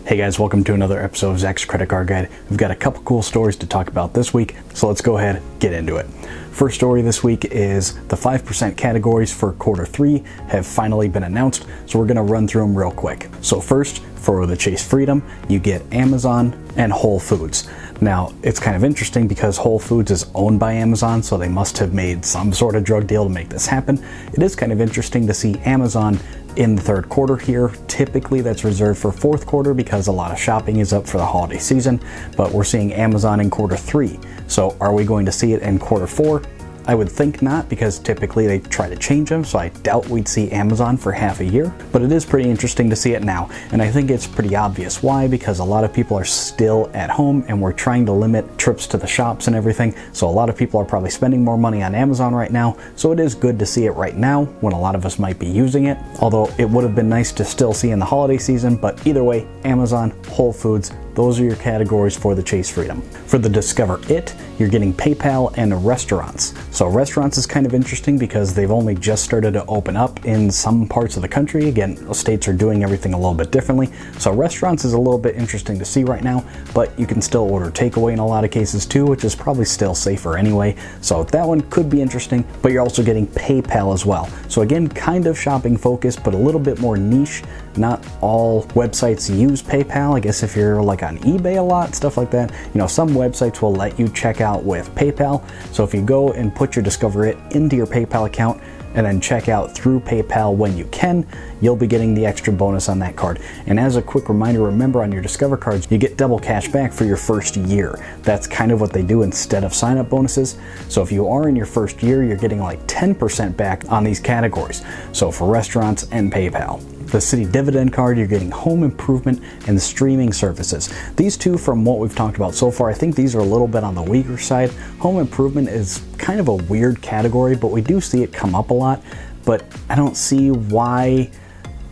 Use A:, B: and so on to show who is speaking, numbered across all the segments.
A: Hey guys, welcome to another episode of Zach's Credit Card Guide. We've got a couple cool stories to talk about this week, so let's go ahead and get into it. First story this week is the 5% categories for quarter 3 have finally been announced, so we're going to run through them real quick. So first, for the Chase Freedom, you get Amazon and Whole Foods. Now, it's kind of interesting because Whole Foods is owned by Amazon, so they must have made some sort of drug deal to make this happen. It is kind of interesting to see Amazon in the third quarter here. Typically that's reserved for fourth quarter because a lot of shopping is up for the holiday season, but we're seeing Amazon in quarter 3. So are we going to see it in quarter 4? I would think not, because typically they try to change them, so I doubt we'd see Amazon for half a year, but it is pretty interesting to see it now, and I think it's pretty obvious why, because a lot of people are still at home and we're trying to limit trips to the shops and everything, so a lot of people are probably spending more money on Amazon right now, so it is good to see it right now when a lot of us might be using it, although it would have been nice to still see in the holiday season, but either way, Amazon, Whole Foods, those are your categories for the Chase Freedom. For the Discover It, you're getting PayPal and restaurants. So restaurants is kind of interesting because they've only just started to open up in some parts of the country. Again, states are doing everything a little bit differently. So restaurants is a little bit interesting to see right now, but you can still order takeaway in a lot of cases too, which is probably still safer anyway. So that one could be interesting, but you're also getting PayPal as well. So again, kind of shopping focused, but a little bit more niche. Not all websites use PayPal. I guess if you're like on eBay a lot, stuff like that, you know, some websites will let you check out with PayPal. So if you go and put your Discover It into your PayPal account and then check out through PayPal when you can, you'll be getting the extra bonus on that card. And as a quick reminder, remember on your Discover cards, you get double cash back for your first year. That's kind of what they do instead of sign-up bonuses. So if you are in your first year, you're getting like 10% back on these categories. So for restaurants and PayPal. The Citi Dividend Card, you're getting home improvement and streaming services. These two, from what we've talked about so far, I think these are a little bit on the weaker side. Home improvement is kind of a weird category, but we do see it come up a lot. But I don't see why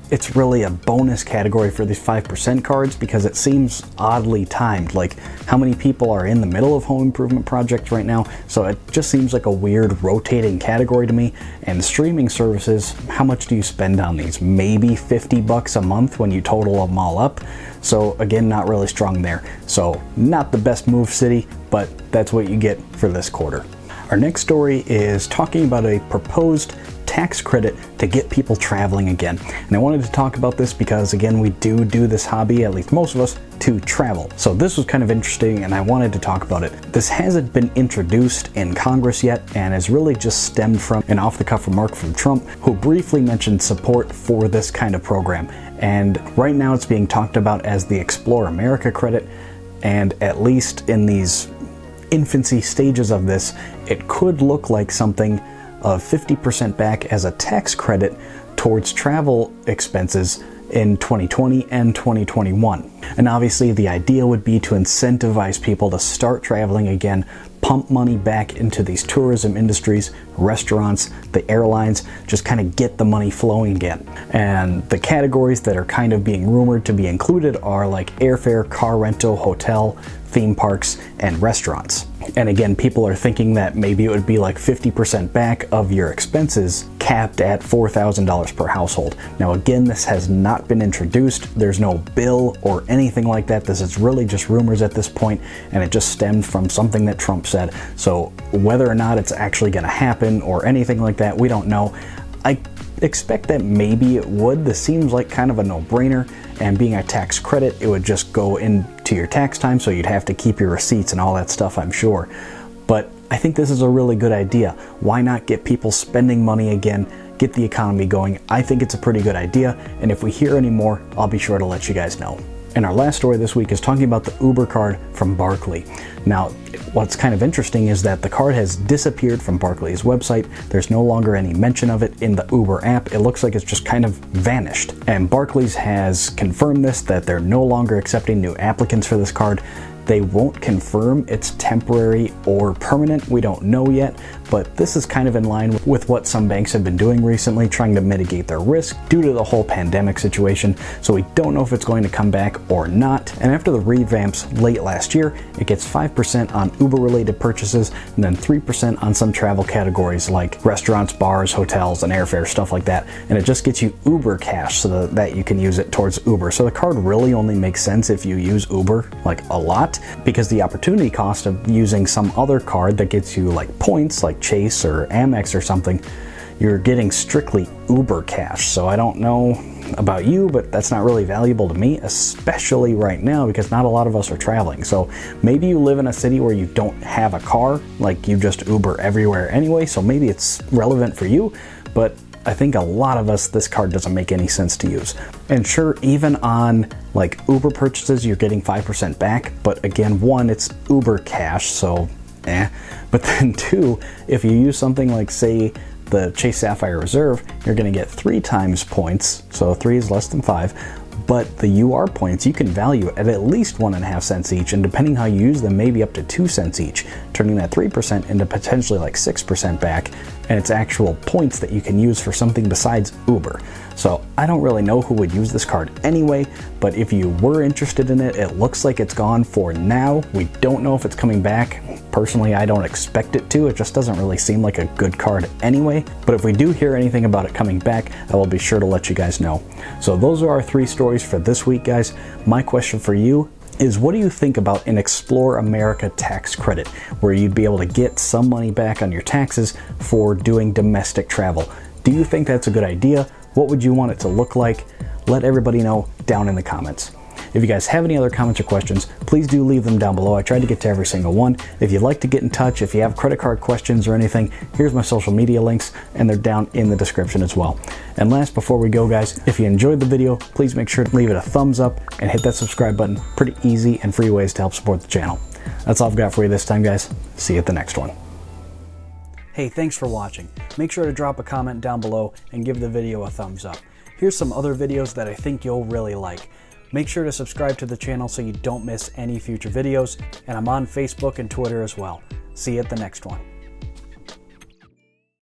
A: it's really a bonus category for these 5% cards, because it seems oddly timed. Like, how many people are in the middle of home improvement projects right now? So it just seems like a weird rotating category to me. And streaming services, how much do you spend on these? Maybe $50 a month when you total them all up. So again, not really strong there. So not the best move, Citi, but that's what you get for this quarter. Our next story is talking about a proposed tax credit to get people traveling again. And I wanted to talk about this because, again, we do this hobby, at least most of us, to travel. So this was kind of interesting and I wanted to talk about it. This hasn't been introduced in Congress yet and has really just stemmed from an off-the-cuff remark from Trump, who briefly mentioned support for this kind of program. And right now it's being talked about as the Explore America credit, and at least in these infancy stages of this, it could look like something of 50% back as a tax credit towards travel expenses in 2020 and 2021. And obviously the idea would be to incentivize people to start traveling again, pump money back into these tourism industries, restaurants, the airlines, just kind of get the money flowing again. And the categories that are kind of being rumored to be included are like airfare, car rental, hotel, theme parks, and restaurants. And again, people are thinking that maybe it would be like 50% back of your expenses, capped at $4,000 per household. Now again, this has not been introduced. There's no bill or anything like that. This is really just rumors at this point, and it just stemmed from something that Trump said. So whether or not it's actually going to happen or anything like that, we don't know. I expect that maybe it would. This seems like kind of a no-brainer, and being a tax credit, it would just go into your tax time, so you'd have to keep your receipts and all that stuff, I'm sure. But I think this is a really good idea. Why not get people spending money again, get the economy going? I think it's a pretty good idea, and if we hear any more, I'll be sure to let you guys know. And our last story this week is talking about the Uber card from Barclays. Now, what's kind of interesting is that the card has disappeared from Barclays' website. There's no longer any mention of it in the Uber app. It looks like it's just kind of vanished. And Barclays has confirmed this, that they're no longer accepting new applicants for this card. They won't confirm it's temporary or permanent, we don't know yet, but this is kind of in line with what some banks have been doing recently, trying to mitigate their risk due to the whole pandemic situation. So we don't know if it's going to come back or not. And after the revamps late last year, it gets 5% on Uber related purchases and then 3% on some travel categories like restaurants, bars, hotels, and airfare, stuff like that. And it just gets you Uber cash so that you can use it towards Uber. So the card really only makes sense if you use Uber like a lot, because the opportunity cost of using some other card that gets you like points like Chase or Amex or something, you're getting strictly Uber cash. So I don't know about you, but that's not really valuable to me, especially right now because not a lot of us are traveling. So maybe you live in a city where you don't have a car, like you just Uber everywhere anyway, so maybe it's relevant for you, but I think a lot of us, this card doesn't make any sense to use. And sure, even on like Uber purchases, you're getting 5% back, but again, one, it's Uber cash, so but then two, if you use something like, say, the Chase Sapphire Reserve, you're going to get 3 times points, so 3 is less than 5, but the UR points you can value at least 1.5 cents each, and depending how you use them, maybe up to 2 cents each, turning that 3% into potentially like 6% back, and it's actual points that you can use for something besides Uber. So I don't really know who would use this card anyway, but if you were interested in it, it looks like it's gone for now. We don't know if it's coming back. Personally, I don't expect it to. It just doesn't really seem like a good card anyway. But if we do hear anything about it coming back, I will be sure to let you guys know. So those are our 3 stories for this week, guys. My question for you is, what do you think about an Explore America tax credit, where you'd be able to get some money back on your taxes for doing domestic travel? Do you think that's a good idea? What would you want it to look like? Let everybody know down in the comments. If you guys have any other comments or questions, please do leave them down below. I tried to get to every single one. If you'd like to get in touch, if you have credit card questions or anything, here's my social media links, and they're down in the description as well. And last, before we go, guys, if you enjoyed the video, please make sure to leave it a thumbs up and hit that subscribe button. Pretty easy and free ways to help support the channel. That's all I've got for you this time, guys. See you at the next one. Hey, thanks for watching. Make sure to drop a comment down below and give the video a thumbs up. Here's some other videos that I think you'll really like. Make sure to subscribe to the channel so you don't miss any future videos, and I'm on Facebook and Twitter as well. See you at the next one.